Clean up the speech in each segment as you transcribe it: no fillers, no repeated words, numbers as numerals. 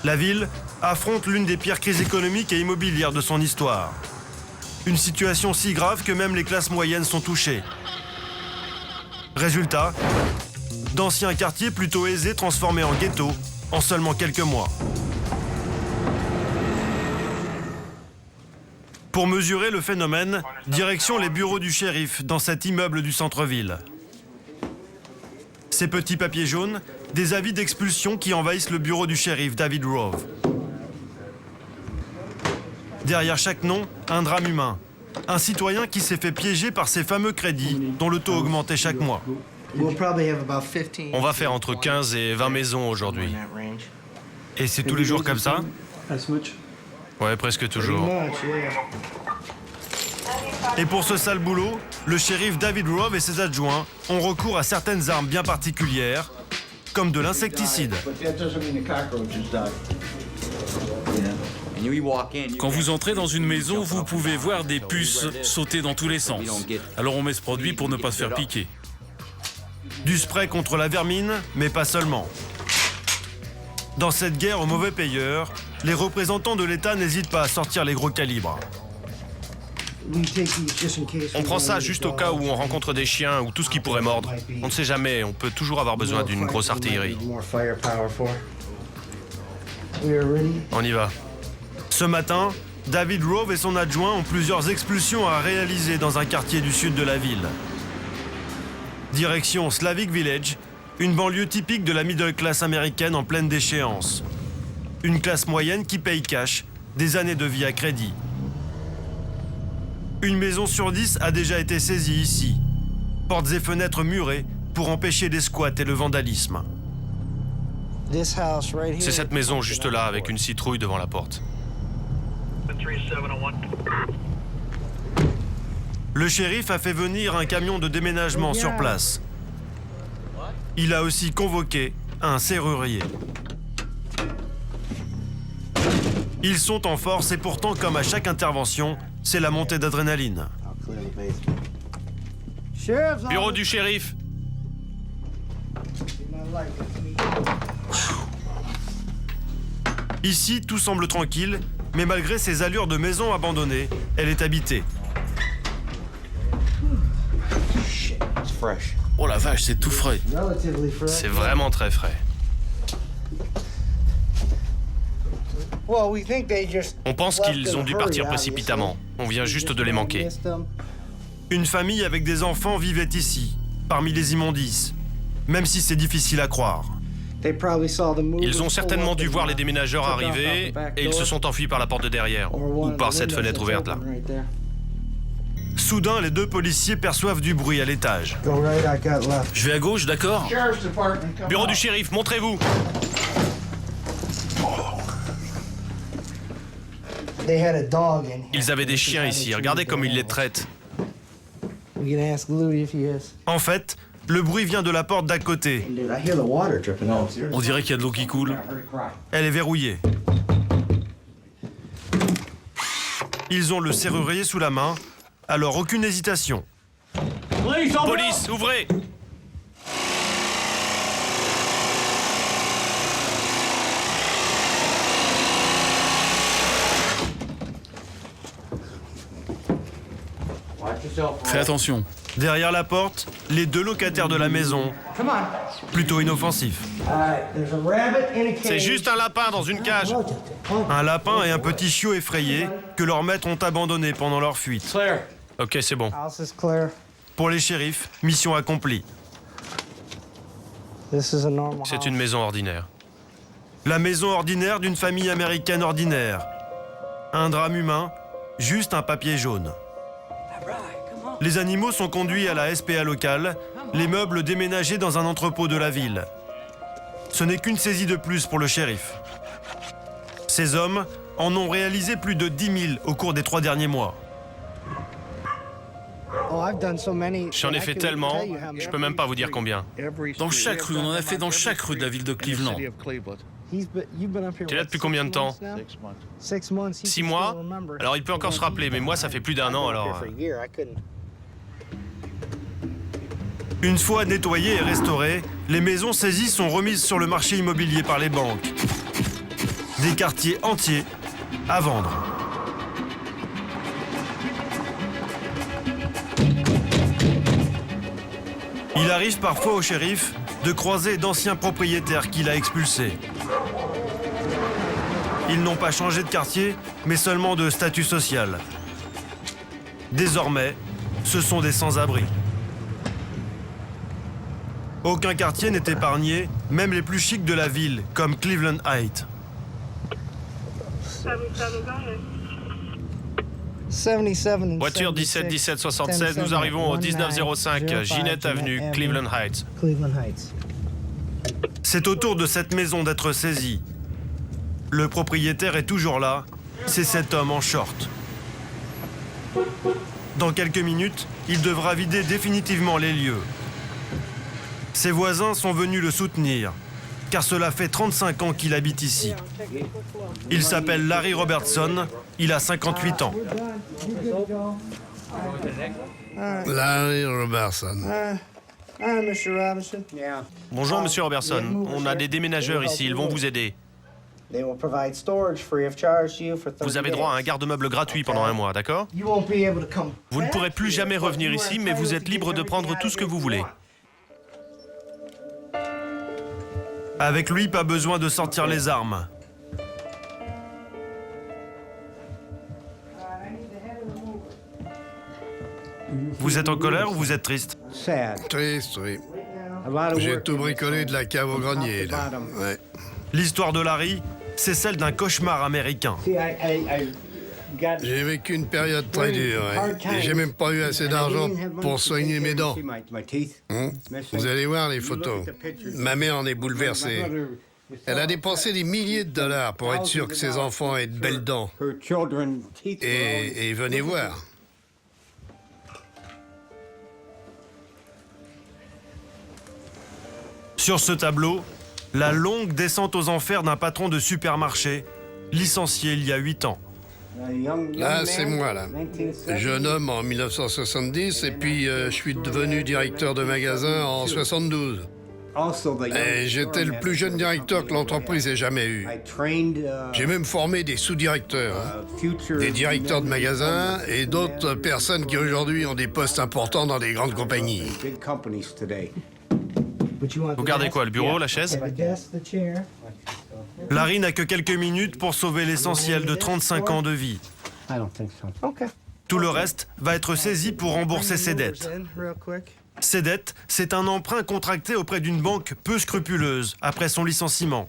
La ville affronte l'une des pires crises économiques et immobilières de son histoire. Une situation si grave que même les classes moyennes sont touchées. Résultat, d'anciens quartiers plutôt aisés transformés en ghettos en seulement quelques mois. Pour mesurer le phénomène, direction les bureaux du shérif dans cet immeuble du centre-ville. Ces petits papiers jaunes, des avis d'expulsion qui envahissent le bureau du shérif David Rove. Derrière chaque nom, un drame humain. Un citoyen qui s'est fait piéger par ces fameux crédits dont le taux augmentait chaque mois. On va faire entre 15 et 20 maisons aujourd'hui. Et c'est tous les jours comme ça? Ouais, presque toujours. Et pour ce sale boulot, le shérif David Rove et ses adjoints ont recours à certaines armes bien particulières, comme de l'insecticide. Quand vous entrez dans une maison, vous pouvez voir des puces sauter dans tous les sens. Alors on met ce produit pour ne pas se faire piquer. Du spray contre la vermine, mais pas seulement. Dans cette guerre aux mauvais payeurs, les représentants de l'État n'hésitent pas à sortir les gros calibres. On prend ça juste au cas où on rencontre des chiens ou tout ce qui pourrait mordre. On ne sait jamais, on peut toujours avoir besoin d'une grosse artillerie. On y va. Ce matin, David Rove et son adjoint ont plusieurs expulsions à réaliser dans un quartier du sud de la ville. Direction Slavic Village, une banlieue typique de la middle class américaine en pleine déchéance. Une classe moyenne qui paye cash, des années de vie à crédit. Une maison sur 10 a déjà été saisie ici. Portes et fenêtres murées pour empêcher les squats et le vandalisme. C'est cette maison juste là avec une citrouille devant la porte. Le shérif a fait venir un camion de déménagement sur place. Il a aussi convoqué un serrurier. Ils sont en force et pourtant, comme à chaque intervention, c'est la montée d'adrénaline. Bureau du shérif. Ici, tout semble tranquille, mais malgré ses allures de maison abandonnée, elle est habitée. Oh la vache, c'est tout frais. C'est vraiment très frais. On pense qu'ils ont dû partir précipitamment. On vient juste de les manquer. Une famille avec des enfants vivait ici, parmi les immondices, même si c'est difficile à croire. Ils ont certainement dû voir les déménageurs arriver et ils se sont enfuis par la porte de derrière ou par cette fenêtre ouverte là. Soudain, les deux policiers perçoivent du bruit à l'étage. Je vais à gauche, d'accord? Bureau du shérif, montrez-vous. Ils avaient des chiens ici, regardez comme ils les traitent. En fait, le bruit vient de la porte d'à côté. On dirait qu'il y a de l'eau qui coule. Elle est verrouillée. Ils ont le serrurier sous la main, alors aucune hésitation. Police, ouvrez! Fais attention. Derrière la porte, les deux locataires de la maison, plutôt inoffensifs. C'est juste un lapin dans une cage. Un lapin et un petit chiot effrayé que leurs maîtres ont abandonné pendant leur fuite. Ok, c'est bon. Pour les shérifs, mission accomplie. C'est une maison ordinaire. La maison ordinaire d'une famille américaine ordinaire. Un drame humain, juste un papier jaune. Les animaux sont conduits à la SPA locale, les meubles déménagés dans un entrepôt de la ville. Ce n'est qu'une saisie de plus pour le shérif. Ces hommes en ont réalisé plus de 10 000 au cours des 3 derniers mois. J'en ai fait tellement, je peux même pas vous dire combien. Dans chaque rue, on en a fait dans chaque rue de la ville de Cleveland. Tu es là depuis combien de temps? 6 mois? Alors il peut encore se rappeler, mais moi ça fait plus d'1 an alors... Une fois nettoyées et restaurées, les maisons saisies sont remises sur le marché immobilier par les banques. Des quartiers entiers à vendre. Il arrive parfois au shérif de croiser d'anciens propriétaires qu'il a expulsés. Ils n'ont pas changé de quartier, mais seulement de statut social. Désormais, ce sont des sans-abri. Aucun quartier n'est épargné, même les plus chics de la ville, comme Cleveland Heights. Voiture 17-17-76, nous arrivons au 1905 Ginette Avenue, Cleveland Heights. C'est au tour de cette maison d'être saisie. Le propriétaire est toujours là, c'est cet homme en short. Dans quelques minutes, il devra vider définitivement les lieux. Ses voisins sont venus le soutenir, car cela fait 35 ans qu'il habite ici. Il s'appelle Larry Robertson, il a 58 ans. Larry Robertson. Bonjour, monsieur Robertson. On a des déménageurs ici, ils vont vous aider. Vous avez droit à un garde-meuble gratuit pendant un mois, d'accord? Vous ne pourrez plus jamais revenir ici, mais vous êtes libre de prendre tout ce que vous voulez. Avec lui, pas besoin de sortir les armes. Vous êtes en colère ou vous êtes triste? Triste, oui. J'ai tout bricolé de la cave au grenier, là. Ouais. L'histoire de Larry, c'est celle d'un cauchemar américain. J'ai vécu une période très dure, ouais. Et j'ai même pas eu assez d'argent pour soigner mes dents. Vous allez voir les photos. Ma mère en est bouleversée. Elle a dépensé des milliers de dollars pour être sûre que ses enfants aient de belles dents. Et venez voir. Sur ce tableau, la longue descente aux enfers d'un patron de supermarché, licencié il y a 8 ans. Là, c'est moi, là. Jeune homme en 1970, et puis je suis devenu directeur de magasin en 72. Et j'étais le plus jeune directeur que l'entreprise ait jamais eu. J'ai même formé des sous-directeurs, des directeurs de magasins et d'autres personnes qui aujourd'hui ont des postes importants dans des grandes compagnies. Vous gardez quoi, le bureau, la chaise? Larry n'a que quelques minutes pour sauver l'essentiel de 35 ans de vie. Tout le reste va être saisi pour rembourser ses dettes. Ces dettes, c'est un emprunt contracté auprès d'une banque peu scrupuleuse après son licenciement.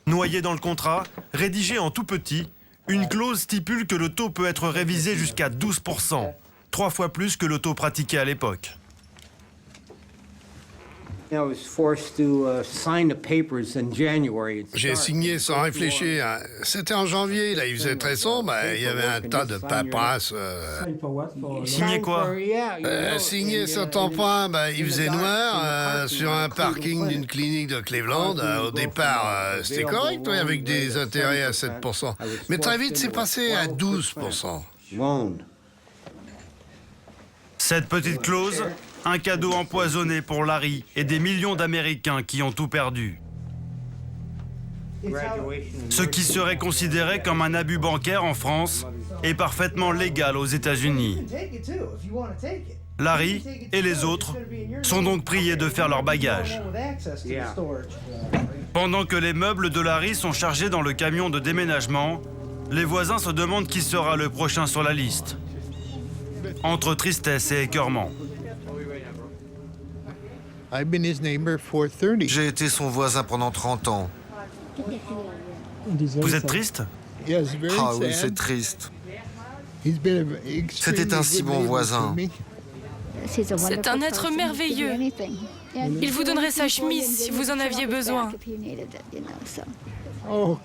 Noyé dans le contrat, rédigé en tout petit, une clause stipule que le taux peut être révisé jusqu'à 12%, 3 fois plus que le taux pratiqué à l'époque. J'ai signé sans réfléchir. C'était en janvier, là, il faisait très sombre, il y avait un tas de paperasse. Signé quoi? Signé cet emprunt, il faisait noir, sur un parking d'une clinique de Cleveland. Au départ, c'était correct, oui, avec des intérêts à 7%. Mais très vite, c'est passé à 12%. Cette petite clause, un cadeau empoisonné pour Larry et des millions d'Américains qui ont tout perdu. Ce qui serait considéré comme un abus bancaire en France est parfaitement légal aux États-Unis. Larry et les autres sont donc priés de faire leur bagage. Pendant que les meubles de Larry sont chargés dans le camion de déménagement, les voisins se demandent qui sera le prochain sur la liste. Entre tristesse et écœurement. J'ai été son voisin pendant 30 ans. Vous êtes triste? Ah oui, c'est triste. C'était un si bon voisin. C'est un être merveilleux. Il vous donnerait sa chemise si vous en aviez besoin. Oh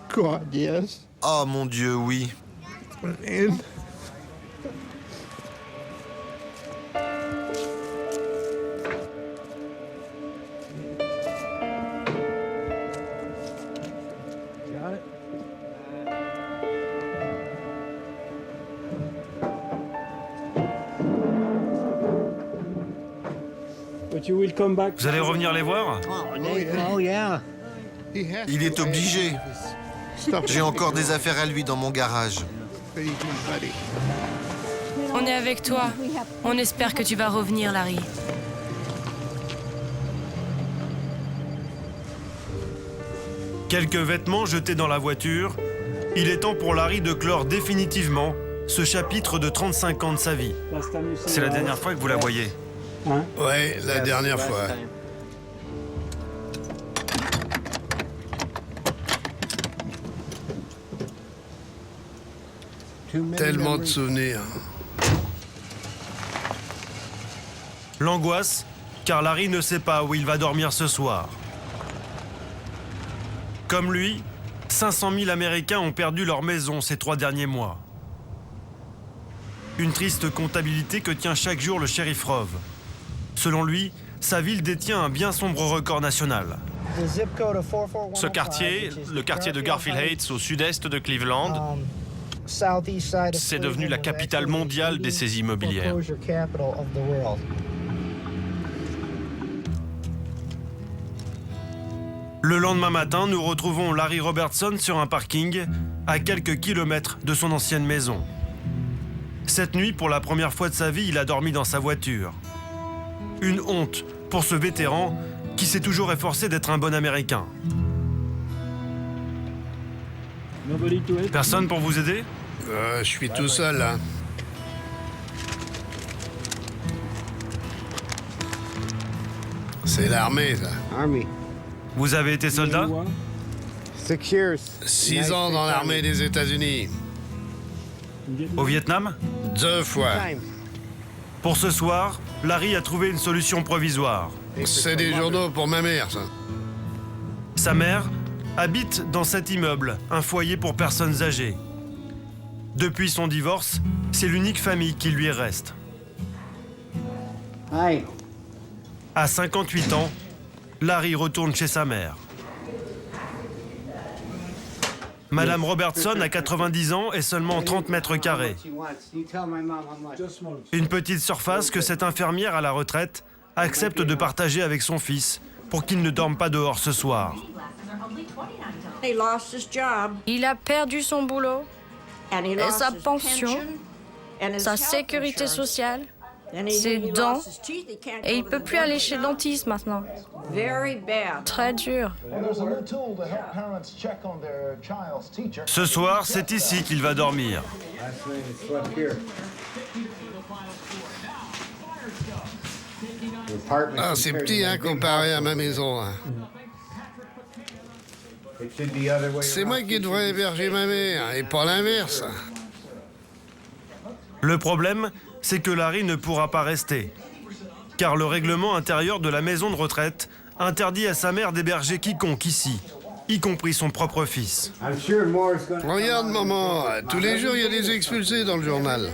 mon Dieu, oui. Vous allez revenir les voir? Il est obligé. J'ai encore des affaires à lui dans mon garage. On est avec toi. On espère que tu vas revenir, Larry. Quelques vêtements jetés dans la voiture, il est temps pour Larry de clore définitivement ce chapitre de 35 ans de sa vie. C'est la dernière fois que vous la voyez? Ouais, la dernière fois. Tellement de souvenirs. L'angoisse, car Larry ne sait pas où il va dormir ce soir. Comme lui, 500 000 Américains ont perdu leur maison ces 3 derniers mois. Une triste comptabilité que tient chaque jour le shérif Rove. Selon lui, sa ville détient un bien sombre record national. Ce quartier, le quartier de Garfield Heights au sud-est de Cleveland, c'est devenu la capitale mondiale des saisies immobilières. Le lendemain matin, nous retrouvons Larry Robertson sur un parking à quelques kilomètres de son ancienne maison. Cette nuit, pour la première fois de sa vie, il a dormi dans sa voiture. Une honte pour ce vétéran qui s'est toujours efforcé d'être un bon Américain. Personne pour vous aider? Je suis tout seul, là. C'est l'armée, ça. Vous avez été soldat? 6 ans dans l'armée des États-Unis. Au Vietnam? 2 fois. Pour ce soir, Larry a trouvé une solution provisoire. C'est des journaux pour ma mère, ça. Sa mère habite dans cet immeuble, un foyer pour personnes âgées. Depuis son divorce, c'est l'unique famille qui lui reste. À 58 ans, Larry retourne chez sa mère. Madame Robertson a 90 ans et seulement 30 mètres carrés. Une petite surface que cette infirmière à la retraite accepte de partager avec son fils pour qu'il ne dorme pas dehors ce soir. Il a perdu son boulot, et sa pension, sa sécurité sociale, ses dents, et il ne peut plus aller chez le dentiste maintenant. Très dur. Ce soir, c'est ici qu'il va dormir. Ah, c'est petit, hein, comparé à ma maison, hein. C'est moi qui devrais héberger ma mère, et pas l'inverse. Le problème, c'est que Larry ne pourra pas rester. Car le règlement intérieur de la maison de retraite interdit à sa mère d'héberger quiconque ici, y compris son propre fils. Regarde, maman, tous les jours, il y a des expulsés dans le journal.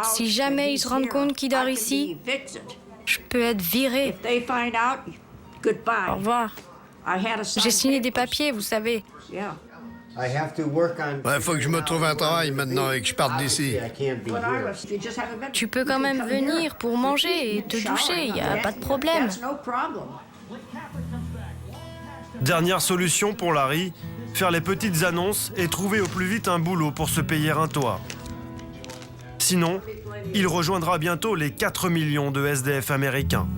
Si jamais ils se rendent compte qu'il dort ici, je peux être viré. Au revoir. J'ai signé des papiers, vous savez. Ouais, faut que je me trouve un travail maintenant et que je parte d'ici. Tu peux quand même venir pour manger et te doucher, il n'y a pas de problème. Dernière solution pour Larry, faire les petites annonces et trouver au plus vite un boulot pour se payer un toit. Sinon, il rejoindra bientôt les 4 millions de SDF américains.